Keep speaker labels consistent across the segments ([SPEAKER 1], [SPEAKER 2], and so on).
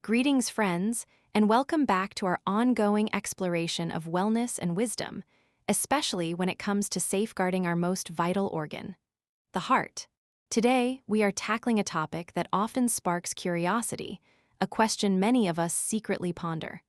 [SPEAKER 1] Greetings, friends, and welcome back to our ongoing exploration of wellness and wisdom, especially when it comes to safeguarding our most vital organ, the heart. Today, we are tackling a topic that often sparks curiosity, a question many of us secretly ponder.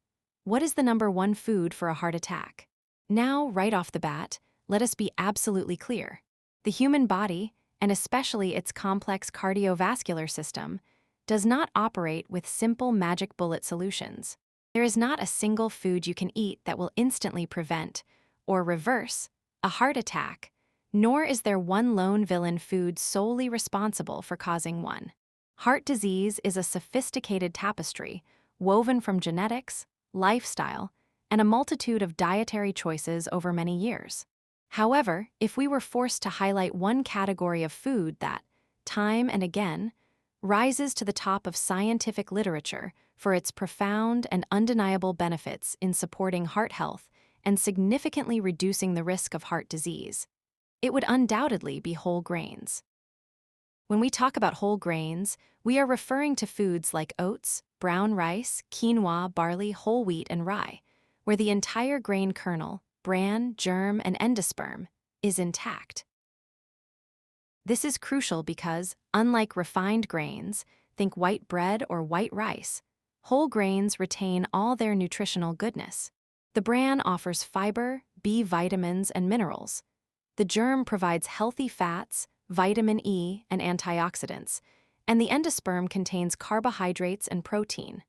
[SPEAKER 1] What is the number one food for a heart attack? Now, right off the bat, let us be absolutely clear. The human body, and especially its complex cardiovascular system, does not operate with simple magic bullet solutions. There is not a single food you can eat that will instantly prevent, or reverse, a heart attack, nor is there one lone villain food solely responsible for causing one. Heart disease is a sophisticated tapestry woven from genetics, lifestyle, and a multitude of dietary choices over many years. However, if we were forced to highlight one category of food that, time and again, rises to the top of scientific literature for its profound and undeniable benefits in supporting heart health and significantly reducing the risk of heart disease, it would undoubtedly be whole grains. When we talk about whole grains, we are referring to foods like oats, brown rice, quinoa, barley, whole wheat, and rye, where the entire grain kernel, bran, germ, and endosperm is intact. This is crucial because, unlike refined grains, think white bread or white rice, whole grains retain all their nutritional goodness. The bran offers fiber, B vitamins, and minerals. The germ provides healthy fats, vitamin E, and antioxidants, and the endosperm contains carbohydrates and protein.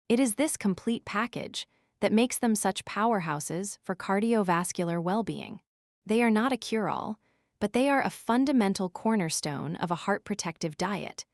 [SPEAKER 1] It is this complete package that makes them such powerhouses for cardiovascular well-being. They are not a cure-all, but they are a fundamental cornerstone of a heart-protective diet,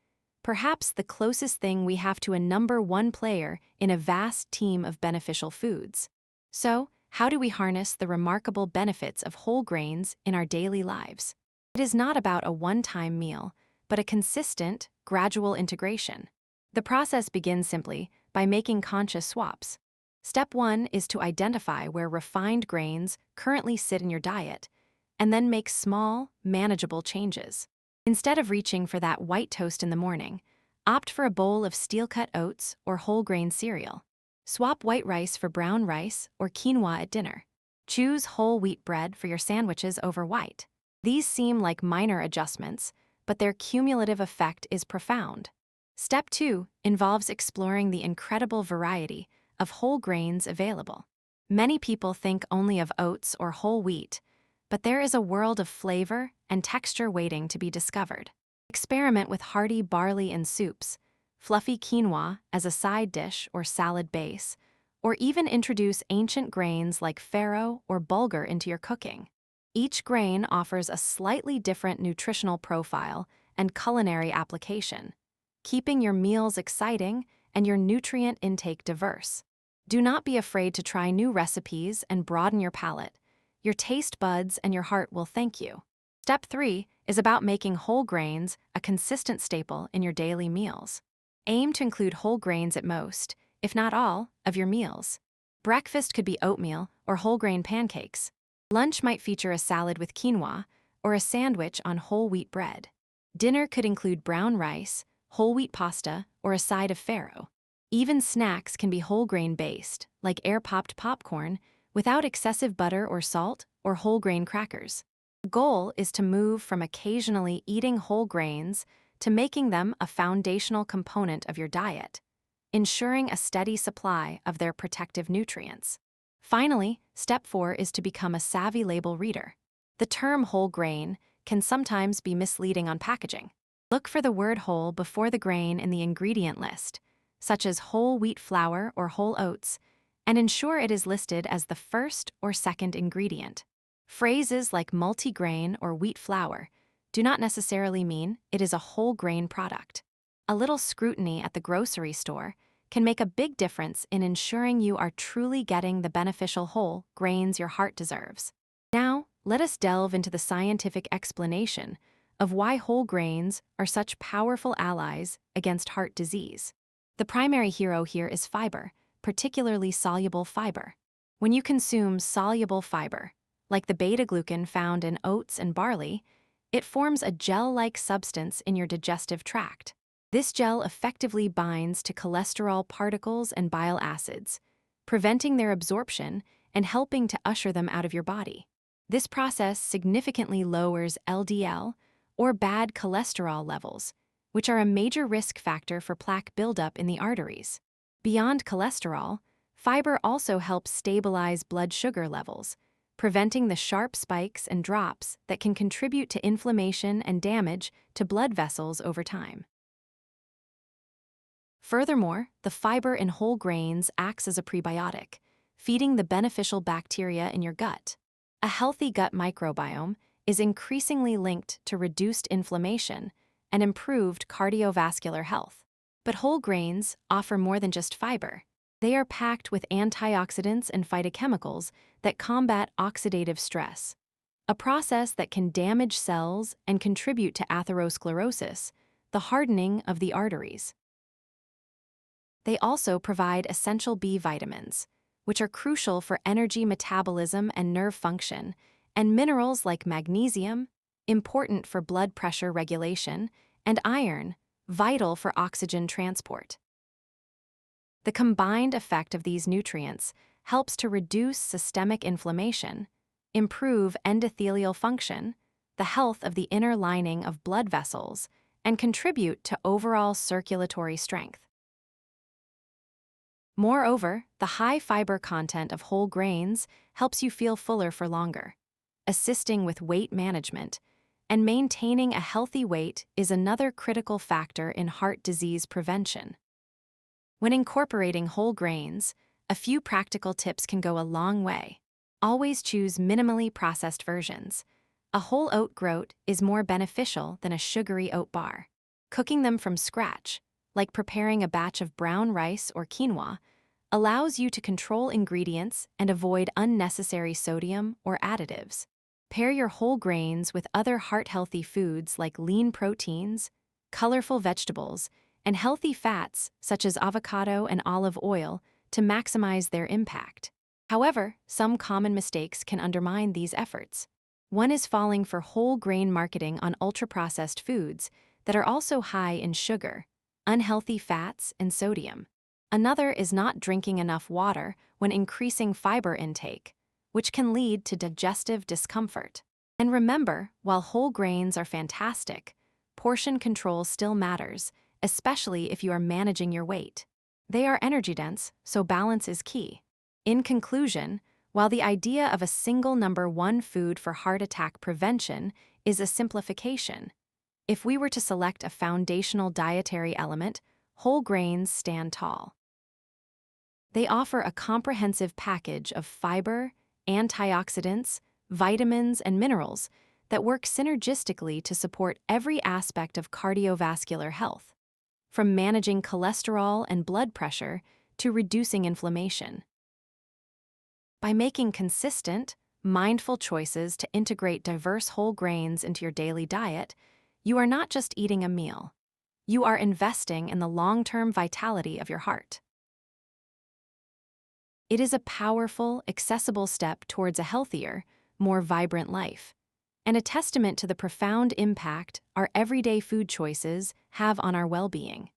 [SPEAKER 1] perhaps the closest thing we have to a number one player in a vast team of beneficial foods. So, how do we harness the remarkable benefits of whole grains in our daily lives? It is not about a one-time meal, but a consistent, gradual integration. The process begins simply by making conscious swaps. Step 1 is to identify where refined grains currently sit in your diet, and then make small, manageable changes. Instead of reaching for that white toast in the morning, opt for a bowl of steel-cut oats or whole grain cereal. Swap white rice for brown rice or quinoa at dinner. Choose whole wheat bread for your sandwiches over white. These seem like minor adjustments, but their cumulative effect is profound. Step 2 involves exploring the incredible variety of whole grains available. Many people think only of oats or whole wheat, but there is a world of flavor and texture waiting to be discovered. Experiment with hearty barley in soups, fluffy quinoa as a side dish or salad base, or even introduce ancient grains like farro or bulgur into your cooking. Each grain offers a slightly different nutritional profile and culinary application, keeping your meals exciting and your nutrient intake diverse. Do not be afraid to try new recipes and broaden your palate. Your taste buds and your heart will thank you. Step 3 is about making whole grains a consistent staple in your daily meals. Aim to include whole grains at most, if not all, of your meals. Breakfast could be oatmeal or whole grain pancakes. Lunch might feature a salad with quinoa or a sandwich on whole wheat bread. Dinner could include brown rice, whole wheat pasta, or a side of farro. Even snacks can be whole grain based, like air-popped popcorn, without excessive butter or salt, or whole grain crackers. The goal is to move from occasionally eating whole grains to making them a foundational component of your diet, ensuring a steady supply of their protective nutrients. Finally, step 4 is to become a savvy label reader. The term whole grain can sometimes be misleading on packaging. Look for the word whole before the grain in the ingredient list, such as whole wheat flour or whole oats, and ensure it is listed as the first or second ingredient. Phrases like multigrain or wheat flour do not necessarily mean it is a whole grain product. A little scrutiny at the grocery store can make a big difference in ensuring you are truly getting the beneficial whole grains your heart deserves. Now, let us delve into the scientific explanation of why whole grains are such powerful allies against heart disease. The primary hero here is fiber, particularly soluble fiber. When you consume soluble fiber, like the beta-glucan found in oats and barley, it forms a gel-like substance in your digestive tract. This gel effectively binds to cholesterol particles and bile acids, preventing their absorption and helping to usher them out of your body. This process significantly lowers LDL, or bad cholesterol levels, which are a major risk factor for plaque buildup in the arteries. Beyond cholesterol, fiber also helps stabilize blood sugar levels, preventing the sharp spikes and drops that can contribute to inflammation and damage to blood vessels over time. Furthermore, the fiber in whole grains acts as a prebiotic, feeding the beneficial bacteria in your gut. A healthy gut microbiome is increasingly linked to reduced inflammation and improved cardiovascular health. But whole grains offer more than just fiber. They are packed with antioxidants and phytochemicals that combat oxidative stress, a process that can damage cells and contribute to atherosclerosis, the hardening of the arteries. They also provide essential B vitamins, which are crucial for energy metabolism and nerve function, and minerals like magnesium, important for blood pressure regulation, and iron, vital for oxygen transport. The combined effect of these nutrients helps to reduce systemic inflammation, improve endothelial function, the health of the inner lining of blood vessels, and contribute to overall circulatory strength. Moreover, the high fiber content of whole grains helps you feel fuller for longer, assisting with weight management, and maintaining a healthy weight is another critical factor in heart disease prevention. When incorporating whole grains, a few practical tips can go a long way. Always choose minimally processed versions. A whole oat groat is more beneficial than a sugary oat bar. Cooking them from scratch, like preparing a batch of brown rice or quinoa, allows you to control ingredients and avoid unnecessary sodium or additives. Pair your whole grains with other heart-healthy foods like lean proteins, colorful vegetables, and healthy fats such as avocado and olive oil to maximize their impact. However, some common mistakes can undermine these efforts. One is falling for whole grain marketing on ultra-processed foods that are also high in sugar, unhealthy fats, and sodium. Another is not drinking enough water when increasing fiber intake, which can lead to digestive discomfort. And remember, while whole grains are fantastic, portion control still matters, especially if you are managing your weight. They are energy-dense, so balance is key. In conclusion, while the idea of a single number one food for heart attack prevention is a simplification, if we were to select a foundational dietary element, whole grains stand tall. They offer a comprehensive package of fiber, antioxidants, vitamins, and minerals that work synergistically to support every aspect of cardiovascular health, from managing cholesterol and blood pressure to reducing inflammation. By making consistent, mindful choices to integrate diverse whole grains into your daily diet, you are not just eating a meal. You are investing in the long-term vitality of your heart. It is a powerful, accessible step towards a healthier, more vibrant life, and a testament to the profound impact our everyday food choices have on our well-being.